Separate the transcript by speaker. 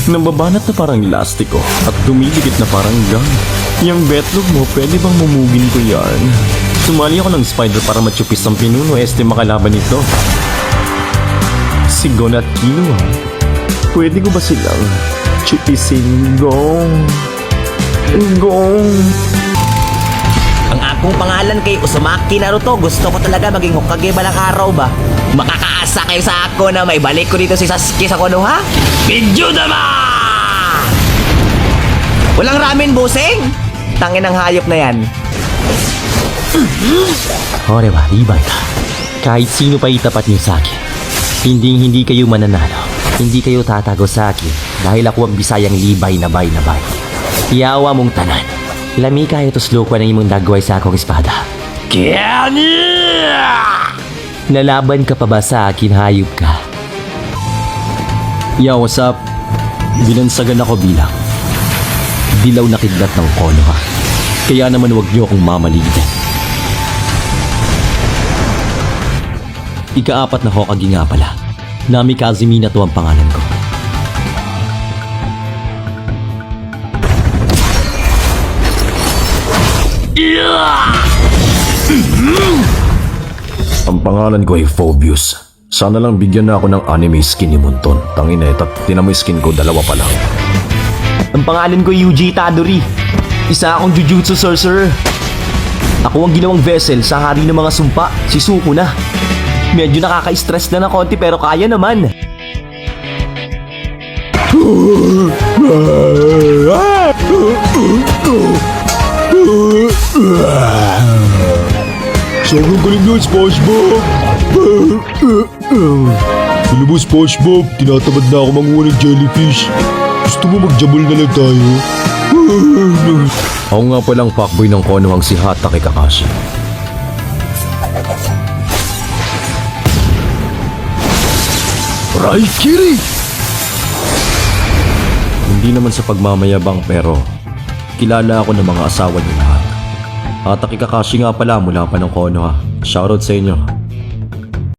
Speaker 1: Nababanat na parang lastiko at dumidikit na parang gum. Yung betlog mo, pwede bang mumugin ko yan? Sumali ako ng spider para matupis ang pinuno makalaban nito. Si Gon at Killua. Pwede ko ba silang chupisin, Gong? Gong?
Speaker 2: Ang akong pangalan kay Uzumaki Naruto. Gusto ko talaga maging Hokage balang araw ba? Makakaasa kayo sa ako na may balik ko dito si Sasuke sa Konoha? Bidyudama! Walang ramen, busing! Tangin ang hayop na yan.
Speaker 3: Orewa, Levi ka. Kahit sino pa itapat niyo sa akin, hindi kayo mananalo. Hindi kayo tatago sa akin dahil ako ang Bisayang Levi na bay. Iyawa mong tanan. Lami kayo to slow ko ng imong dagway sa akong espada. Nalaban ka pa ba sa akin, hayop ka?
Speaker 1: Yo, what's up? Binansagan ako bilang dilaw na kidlat ng Konoha. Kaya naman wag niyo akong mamaliitin. Ika-4 na Hokage nga pala. Nami Kazumi na to ang pangalan ko. Ang pangalan ko ay Phobius. Sana lang bigyan na ako ng anime skin ni Munton. Tangina, tinan mo yung skin ko, 2 pa lang.
Speaker 3: Ang pangalan ko Yuji Itadori. Isa akong Jujutsu sorcerer. Ako ang ginawang vessel sa hari ng mga sumpa, si Sukuna. Medyo nakaka-stress na ng konti pero kaya naman.
Speaker 4: Sobrang galing nun, SpongeBob! Alam mo, SpongeBob, tinatamad na ako manguha ng jellyfish. Gusto mo magjabol na lang tayo?
Speaker 1: Ako nga palang fuckboy ng Konohang si Hatake Kakashi. Raikiri! Hindi naman sa pagmamayabang pero kilala ako ng mga asawa niyo lahat. Hatake Kakashi nga pala mula pa ng Konoha. Shoutout sa inyo.